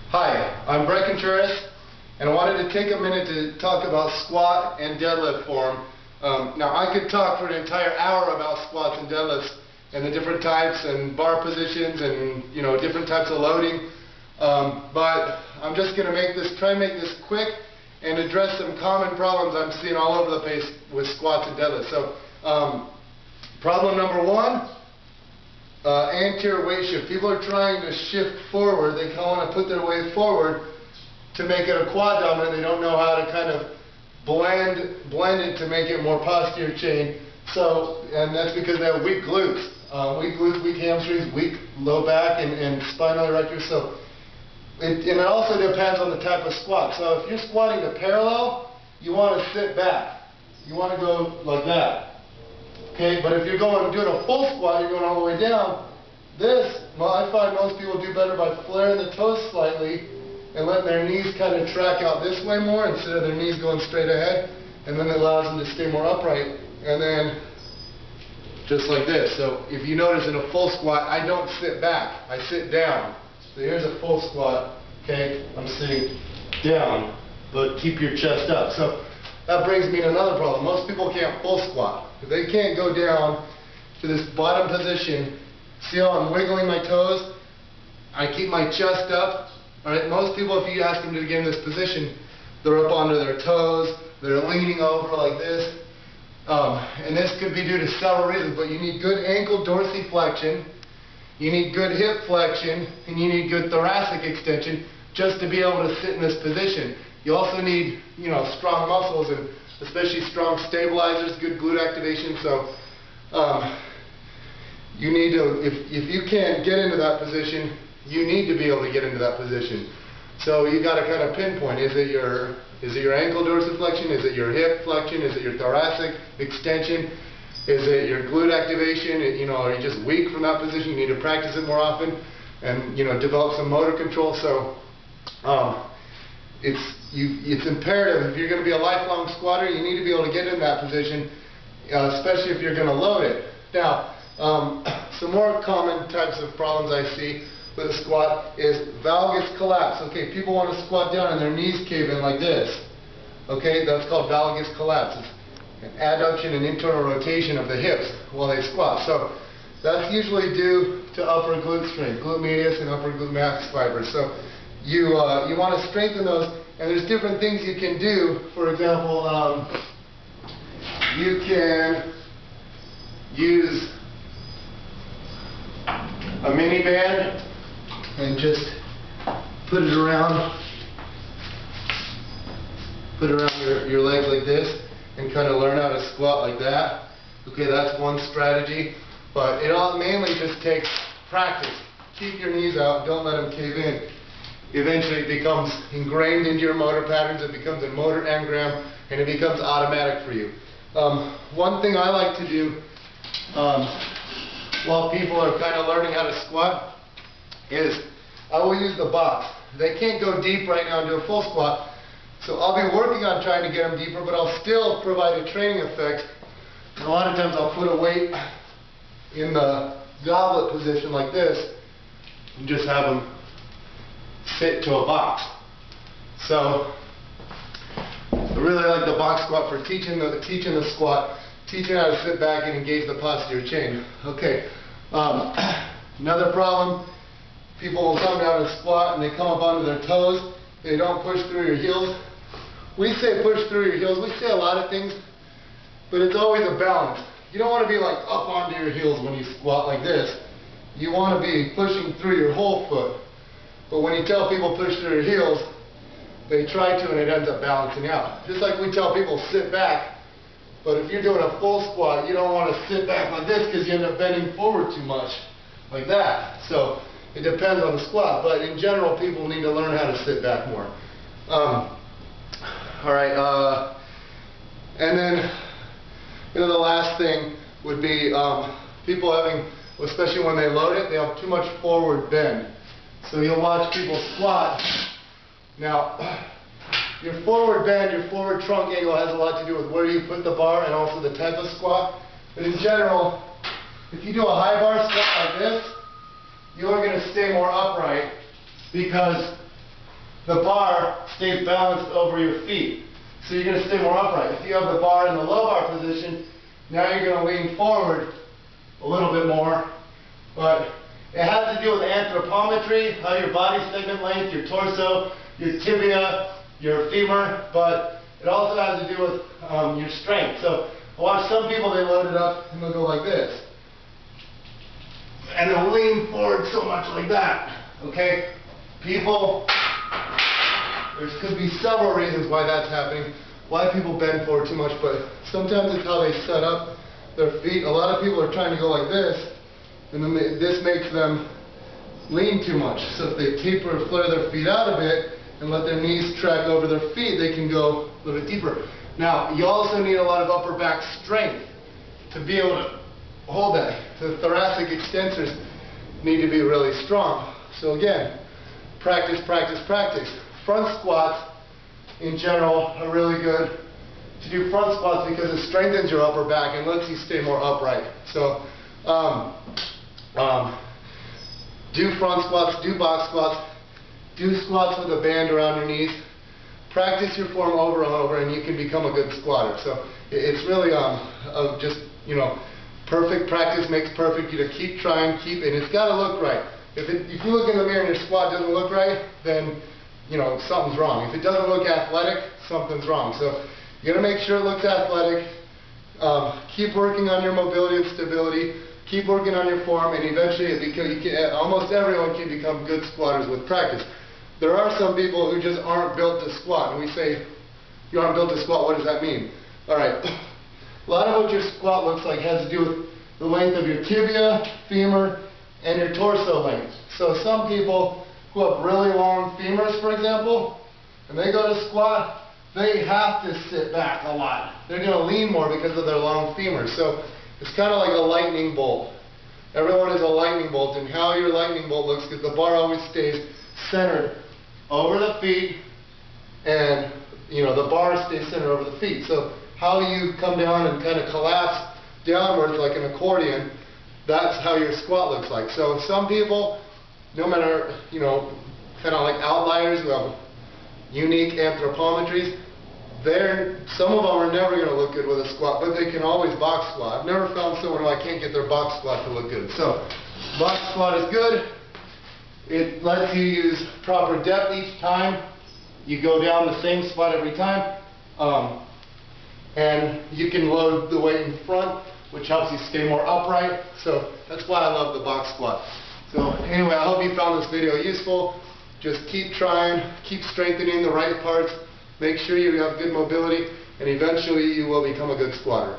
Hi, I'm Bret Contreras, and I wanted to take a minute to talk about squat and deadlift form. Now, I could talk for an entire hour about squats and deadlifts and the different types and bar positions and different types of loading, but I'm just going to try and make this quick and address some common problems I'm seeing all over the place with squats and deadlifts. So, problem number one. Anterior weight shift. People are trying to shift forward. They kind of want to put their weight forward to make it a quad dominant. They don't know how to kind of blend it to make it more posterior chain. So, and that's because they have weak glutes. Weak glutes, weak hamstrings, weak low back and spinal erectors. So, and it also depends on the type of squat. So if you're squatting to parallel, you want to sit back. You want to go like that. Okay, but if you're doing a full squat, you're going all the way down. I find most people do better by flaring the toes slightly and letting their knees kind of track out this way more instead of their knees going straight ahead, and then it allows them to stay more upright. And then just like this. So if you notice in a full squat, I don't sit back, I sit down. So here's a full squat. Okay, I'm sitting down, but keep your chest up. So that brings me to another problem. Most people can't full squat. If they can't go down to this bottom position, see how I'm wiggling my toes? I keep my chest up. Alright, most people, if you ask them to get in this position, they're up onto their toes, they're leaning over like this. And this could be due to several reasons, but you need good ankle dorsiflexion, you need good hip flexion, and you need good thoracic extension just to be able to sit in this position. You also need, strong muscles and especially strong stabilizers, good glute activation. So you need to, if you can't get into that position, you need to be able to get into that position. So you got to kind of pinpoint: is it your ankle dorsiflexion? Is it your hip flexion? Is it your thoracic extension? Is it your glute activation? Are you just weak from that position? You need to practice it more often and develop some motor control. So it's imperative, if you're going to be a lifelong squatter, you need to be able to get in that position, especially if you're going to load it. Now, some more common types of problems I see with a squat is valgus collapse. Okay, people want to squat down and their knees cave in like this. Okay, that's called valgus collapse. It's an adduction and internal rotation of the hips while they squat. So that's usually due to upper glute strength, glute medius and upper glute max fibers. So you want to strengthen those, and there's different things you can do. For example, you can use a mini band and just put it around your legs like this and kind of learn how to squat like that. Okay, that's one strategy, but it all mainly just takes practice. Keep your knees out, don't let them cave in. Eventually it becomes ingrained into your motor patterns, it becomes a motor engram, and it becomes automatic for you. One thing I like to do while people are kind of learning how to squat is I will use the box. They can't go deep right now and do a full squat, so I'll be working on trying to get them deeper, but I'll still provide a training effect. And a lot of times I'll put a weight in the goblet position like this and just have them fit to a box. So I really like the box squat for teaching the squat, teaching how to sit back and engage the posterior chain. Okay, another problem, people will come down and squat and they come up onto their toes, they don't push through your heels. We say push through your heels, we say a lot of things, but it's always a balance. You don't want to be like up onto your heels when you squat like this. You want to be pushing through your whole foot. But when you tell people push through your heels, they try to and it ends up balancing out. Just like we tell people sit back, but if you're doing a full squat, you don't want to sit back like this because you end up bending forward too much, like that. So it depends on the squat, but in general people need to learn how to sit back more. Alright, and then the last thing would be people having, especially when they load it, they have too much forward bend. So you'll watch people squat. Now, your forward bend, your forward trunk angle has a lot to do with where you put the bar and also the type of squat. But in general, if you do a high bar squat like this, you're going to stay more upright because the bar stays balanced over your feet. So you're going to stay more upright. If you have the bar in the low bar position, now you're going to lean forward a little bit more. But it has to do with anthropometry, how your body segment length, your torso, your tibia, your femur, but it also has to do with your strength. So I watch some people, they load it up and they'll go like this. And they'll lean forward so much like that. Okay? People, there could be several reasons why that's happening, why people bend forward too much, but sometimes it's how they set up their feet. A lot of people are trying to go like this, and then this makes them lean too much. So if they taper or flare their feet out a bit and let their knees track over their feet, they can go a little bit deeper. Now, you also need a lot of upper back strength to be able to hold that. The thoracic extensors need to be really strong. So again, practice, practice, practice. Front squats, in general, are really good to do front squats because it strengthens your upper back and lets you stay more upright. So, do front squats, do box squats, do squats with a band around your knees. Practice your form over and over, and you can become a good squatter. So it's really just, you know, perfect practice makes perfect. You to keep trying, and it's got to look right. If you look in the mirror and your squat doesn't look right, then you know something's wrong. If it doesn't look athletic, something's wrong. So you got to make sure it looks athletic. Keep working on your mobility and stability. Keep working on your form, and eventually, almost everyone can become good squatters with practice. There are some people who just aren't built to squat, and we say, you aren't built to squat, what does that mean? Alright, a lot of what your squat looks like has to do with the length of your tibia, femur, and your torso length. So some people who have really long femurs, for example, and they go to squat, they have to sit back a lot. They're going to lean more because of their long femurs. So it's kind of like a lightning bolt. Everyone is a lightning bolt, and how your lightning bolt looks is the bar always stays centered over the feet, and you know the bar stays centered over the feet. So how you come down and kind of collapse downwards like an accordion, that's how your squat looks like. So some people, no matter, you know, kind of like outliers who have unique anthropometries, some of them are never going to look good with a squat, but they can always box squat. I've never found someone who I can't get their box squat to look good. So box squat is good. It lets you use proper depth each time. You go down the same spot every time. And you can load the weight in front, which helps you stay more upright. So that's why I love the box squat. So anyway, I hope you found this video useful. Just keep trying, keep strengthening the right parts, make sure you have good mobility, and eventually you will become a good squatter.